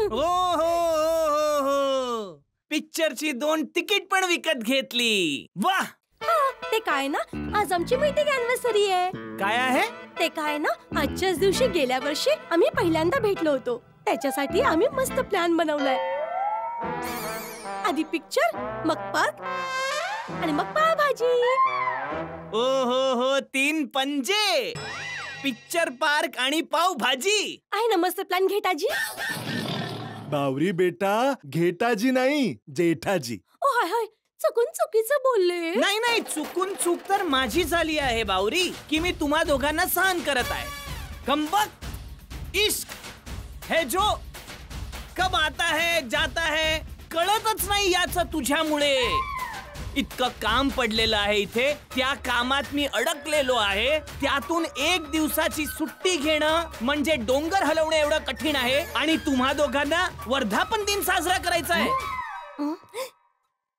हो हो हो हो, पिक्चरची 2 तिकीट पण विकत घेतली. वाह! ते काय ना, आज आमची मीटिंग अॅनिव्हर्सरी आहे. काय आहे ते काय ना, आजच्याच दिवशी गेल्या वर्षी आम्ही पहिल्यांदा भेटलो होतो. त्याच्यासाठी आम्ही मस्त प्लॅन बनवलाय. आधी पिक्चर, मग पार्क आणि मग पावभाजी. ओ हो हो, 3 पंजे, पिक्चर, पार्क आणि पावभाजी. आहे ना मस्त प्लॅन घेटाजी. बावरी बेटा, घेटाजी नाही, जेठाजी. ओ हाय हाय, चुकून चुकीचं बोलले. नाही नाही, चुकून चूक तर माझी झाली आहे बावरी, की मी तुम्हा दोघांना सहन करत आहे. कमबख्त इश्क है जो कब आता है जाता है कळतच नाही याचं तुझ्यामुळे. इतकं काम पडलेलं आहे इथे, त्या कामात मी अडकलेलो आहे. त्यातून 1 दिवसाची सुट्टी घेणं म्हणजे डोंगर हलवणं एवढं कठीण आहे. आणि तुम्हा दोघांना वर्धापन दिन साजरा करायचा आहे.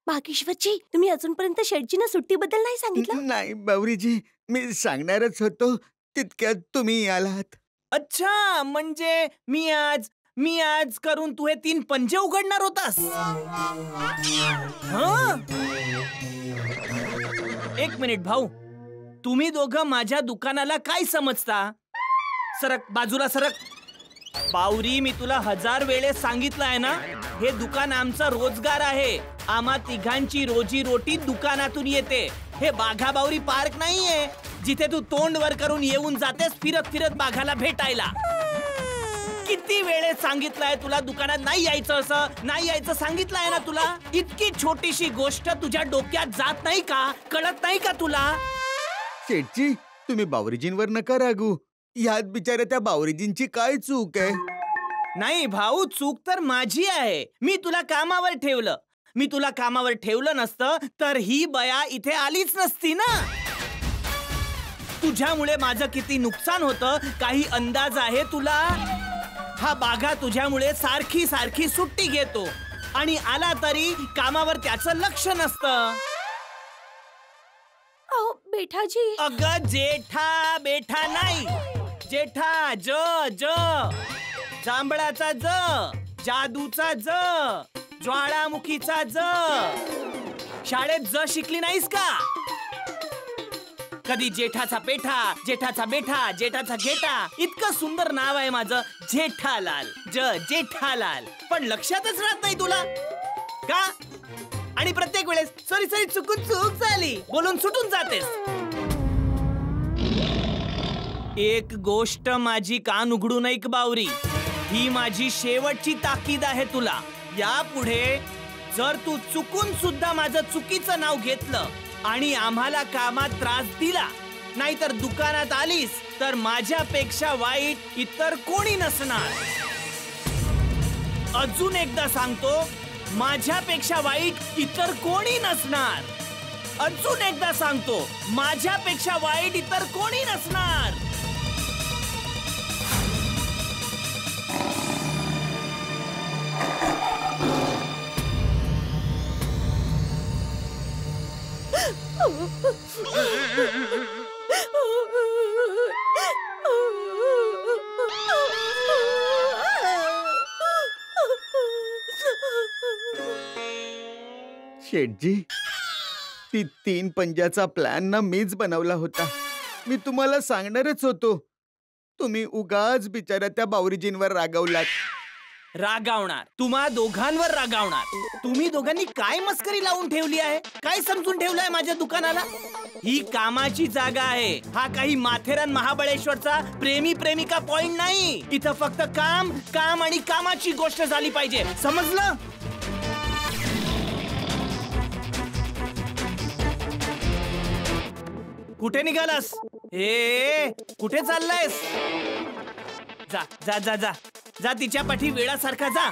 बागेश्वरजी, तुम्ही अजूनपर्यंत शेटजींना सुट्टीबद्दल नाही सांगितलं? नाही बावरीजी, मी सांगणारच होतो, तितक्यात तुम्ही आलात. अच्छा, म्हणजे मी आज करून तू हे 3 पंजे उघडणार होतास? हं? 1 मिनिट भाऊ, तुम्ही दोघं माझ्या दुकानाला काय समजता? सरक बाजूला सरक. बावरी, मी तुला 1000 वेळेस सांगितलं आहे ना, हे दुकान आमचा रोजगार आहे. आम्हा तिघांची रोजी रोटी दुकानातून येते. हे बाघा बावरी पार्क नाहीये जिथे तू तोंड वर करून येऊन जातेस फिरत फिरत बाघाला भेटायला. किती वेळेस सांगितलंय तुला दुकानात नाही यायचं, असं नाही यायचं सांगितलं आहे ना तुला. इतकी छोटीशी गोष्ट तुझ्या डोक्यात जात नाही का? कळत नाही का तुला? शेठजी, तुम्ही बावरीजींवर नका रागू. यात बिचाऱ्या त्या बावरीजींची काय चूक आहे? नाही भाऊ, चूक तर माझी आहे. मी तुला कामावर ठेवलं नसतं तर ही बया इथे आलीच नसती ना. तुझ्यामुळे माझं किती नुकसान होतं काही अंदाज आहे तुला? हा बाघा तुझ्यामुळे सारखी सारखी सुट्टी घेतो आणि आला तरी कामावर त्याचं लक्ष नसतं. अहो बेठाजी. अगं जेठा बेठा नाही, जेठा ज ज, जांभळाचा ज, जादूचा ज, ज्वाळामुखीचा ज. शाळेत ज शिकली नाहीस का? कधी जेठाचा पेठा, जेठाचा बेठा, जेठाचा घेटा. इतकं सुंदर नाव आहे माझं, जेठालाल. जेठालाल. पण लक्षातच राहत नाही तुला का? आणि प्रत्येक वेळेस सॉरी चुकून चूक झाली बोलून सुटून जातेस. एक गोष्ट माझी कान उघडू नये बावरी, ही माझी शेवटची ताकीद आहे तुला. यापुढे जर तू चुकून सुद्धा माझं चुकीचं नाव घेतलं आणि आम्हाला कामात त्रास दिला, नाहीतर दुकानात आलीस, तर माझ्यापेक्षा वाईट इतर कोणी नसणार. अजून एकदा सांगतो, माझ्यापेक्षा वाईट इतर कोणी नसणार. अजून एकदा सांगतो, माझ्यापेक्षा वाईट इतर कोणी नसणार. शेठजी, ती 3 पंजाचा प्लॅन ना मीच बनवला होता. मी तुम्हाला सांगणारच होतो. तुम्ही उगाच बिचाऱ्या त्या बावरीजींवर रागवलात. रागावणार? तुम्हा दोघांवर रागावणार? तुम्ही दोघांनी काय मस्करी लावून ठेवली आहे? काय समजून ठेवलंय माझ्या दुकानाला? ही कामाची जागा आहे. हा काही माथेरान महाबळेश्वरचा प्रेमी प्रेमिका पॉइंट नाही. इथं फक्त काम काम आणि कामाची गोष्ट झाली पाहिजे, समजलं? कुठे निघालास? कुठे चाललायस? जा जा जा जा जा, तिच्या पाठी वेळासारखा जा.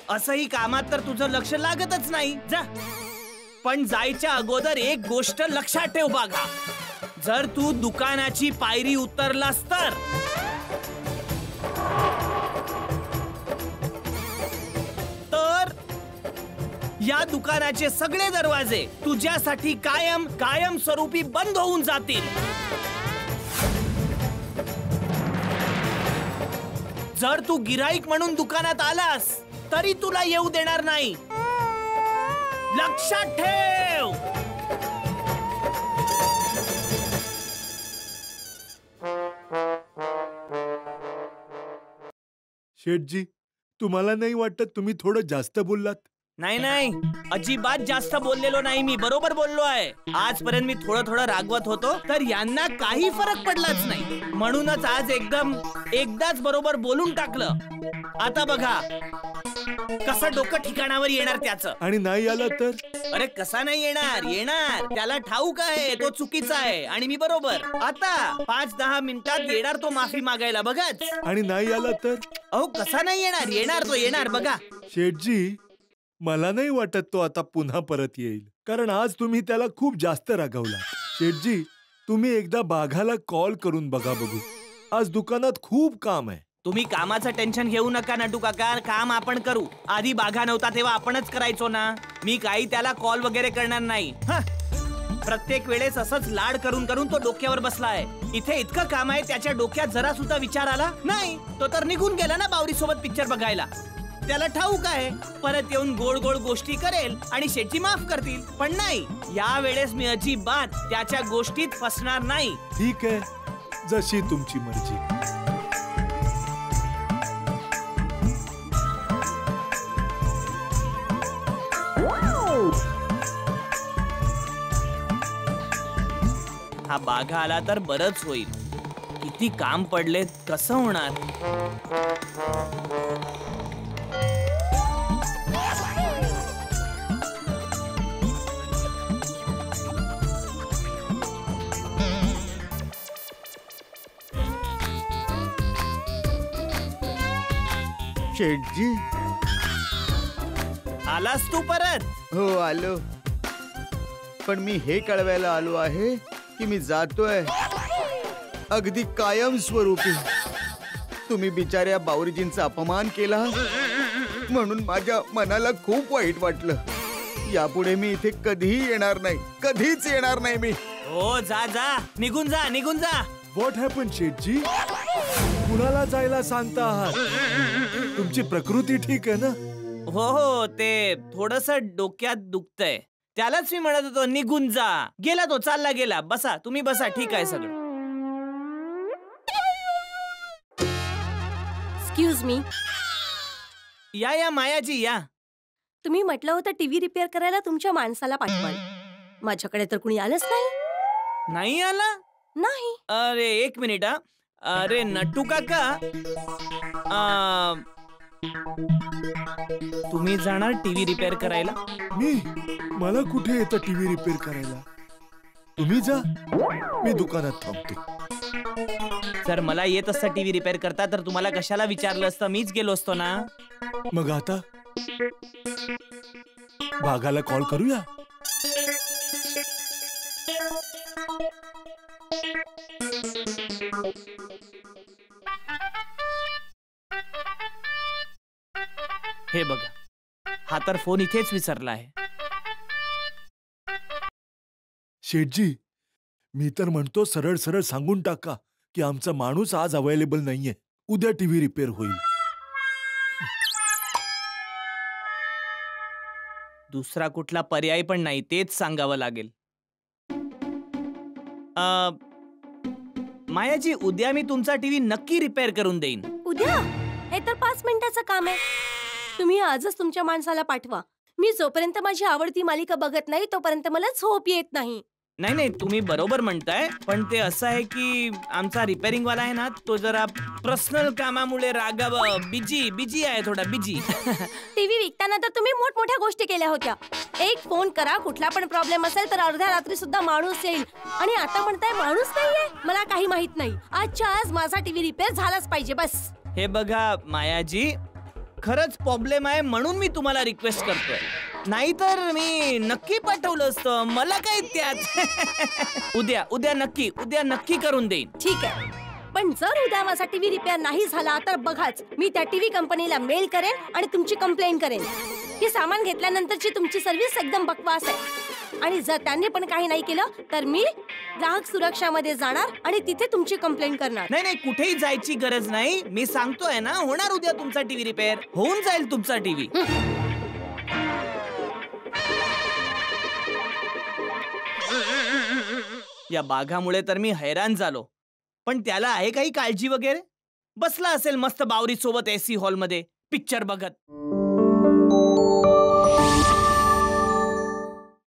असंही कामात तर तुझं लक्ष लागतच नाही. जा. पण जायच्या अगोदर एक गोष्ट लक्षात ठेव बाघा, जर तू दुकानाची पायरी उतरलास तर या दुकानाचे सगळे दरवाजे तुझ्यासाठी कायम स्वरूपी बंद होऊन जातील. जर तू गिराईक म्हणून दुकानात आलास तरी तुला येऊ देणार नाही, लक्षात ठेव. शेठजी, तुम्हाला नाही वाटत तुम्ही थोडं जास्त बोललात? नाही नाही, अजिबात जास्त बोललेलो नाही मी, बरोबर बोललो आहे. आजपर्यंत मी थोडं थोडं रागवत होतो तर यांना काही फरक पडलाच नाही, म्हणूनच आज एकदाच बरोबर बोलून टाकलं. आता बघा कसं डोकं ठिकाणावर येणार त्याचं. आणि नाही आला तर? अरे कसा नाही येणार, त्याला ठाऊक आहे तो चुकीचा आहे आणि मी बरोबर. आता 5-10 मिनिटात येणार तो माफी मागायला, बघाच. आणि नाही आला तर? अहो कसा नाही येणार तो येणार, बघा. शेठजी, मला नाही वाटत तो आता पुन्हा परत येईल, कारण आज तुम्ही त्याला खूप जास्त रागवला. शेठजी, तुम्ही एकदा बाघाला कॉल करून बघा बघू. आज दुकानात खूप काम आहे. तुम्ही कामाचं टेन्शन घेऊ नका नटू काका, काम आपण करू. आधी बाघा नव्हता तेव्हा आपणच करायचो ना. मी काही त्याला कॉल वगैरे करणार नाही. प्रत्येक वेळेस असंच लाड करून करून तो डोक्यावर बसलाय. इथे इतकं काम आहे, त्याच्या डोक्यात जरा सुद्धा विचार आला नाही. तो तर निघून गेला ना बावरी सोबत पिक्चर बघायला. त्याला ठाऊक आहे परत येऊन गोड गोड गोष्टी करेल आणि शेठी माफ करतील, पण नाही, या वेळेस मी अजिबात त्याच्या गोष्टीत फसणार नाही. ठीक आहे, जशी तुमची मर्जी. हा बाघा आला तर बरंच होईल. किती काम पडले, कसं होणार. शेठजी, आलास तू परत? हो आलो, पण मी हे कळवायला आलो आहे की मी जातोय अगदी कायम स्वरूपी. तुम्ही बिचाऱ्या बावरीजींचा अपमान केला म्हणून माझ्या मनाला खूप वाईट वाटलं. यापुढे मी इथे कधीही येणार नाही, कधीच येणार नाही मी. हो जा, निघून जा. व्हॉट हॅपन शेठजी? कुणाला जायला सांगता आहात? तुमची प्रकृती ठीक आहे ना? हो, ते थोडस डोक्यात दुखतंय, त्यालाच मी म्हणत होतो निघून जा. गेला तो, चालला गेला. बसा, तुम्ही बसा, ठीक आहे सगळं. Excuse me. या मायाजी या. तुम्ही म्हटलं होतं टीव्ही रिपेअर करायला तुमच्या माणसाला पाठवाल. माझ्याकडे तर कुणी आलंच नाही. नाही आला? नाही. अरे एक मिनिट हा. अरे नटू काका, तुम्ही जाणार टीव्ही रिपेअर करायला? मला कुठे येतं टीव्ही रिपेअर करायला? तुम्ही जा, मी दुकानात थांबतो. जर मला येत असतं टीव्ही रिपेअर करता तर तुम्हाला कशाला विचारलं असतं, मीच गेलो असतो ना. मग आता बाघाला कॉल करूया? हे बघा, हा तर फोन इथेच विसरला आहे. शेठजी, मी तर म्हणतो सरळ सरळ सांगून टाका की आमचा माणूस आज अवेलेबल नाहीये, उद्या टीव्ही रिपेअर होईल. दुसरा कुठला पर्याय पण नाही, तेच सांगावं लागेल. मायाजी, उद्या मी तुमचा टीव्ही नक्की रिपेअर करून देईन. उद्या? हे तर 5 मिनिटाचं काम आहे. तुम्ही आजच तुमच्या माणसाला पाठवा. मी जोपर्यंत माझी आवडती मालिका बघत नाही तोपर्यंत मला झोप येत नाही. नाही, तुम्ही बरोबर म्हणताय, पण ते असं आहे की आमचा रिपेअरिंग वाला आहे ना, तो जरा पर्सनल कामामुळे बिजी आहे, थोडा बिजी. टीव्ही विकताना तर तुम्ही मोठमोठ्या गोष्टी केल्या होत्या. एक फोन करा, कुठला पण प्रॉब्लेम असेल तर अर्ध्या रात्री सुद्धा माणूस येईल. आणि आता म्हणताय माणूस नाहीये? मला काही माहित नाही. आजच्या आज माझा टीव्ही रिपेअर झालाच पाहिजे, बस. हे बघा मायाजी, खरंच प्रॉब्लेम आहे म्हणून मी तुम्हाला रिक्वेस्ट करतोय, नाहीतर मी नक्की पाठवलं असतं. मला काय त्यात. उद्या नक्की करून देईन. ठीक आहे, पण जर उद्या माझा टीव्ही रिपेअर नाही झाला तर बघाच, मी त्या टीव्ही कंपनीला मेल करेन आणि तुमची कंप्लेंट करेन की सामान घेतल्यानंतरची तुमची सर्व्हिस एकदम बकवास आहे. आणि जर त्यांनी पण काही नाही केलं तर मी ग्राहक सुरक्षामध्ये जाणार आणि तिथे तुमची कंप्लेंट करणार. नाही नाही, कुठेही जायची गरज नाही. मी सांगतोय ना, होणार उद्या तुमचा टीव्ही रिपेअर. होऊन जाईल तुमचा टीव्ही. या बाघामुळे तर मी हैराण झालो. पण त्याला आहे काही काळजी वगैरे? बसला असेल मस्त बावरी सोबत एसी हॉल मध्ये पिक्चर बघत.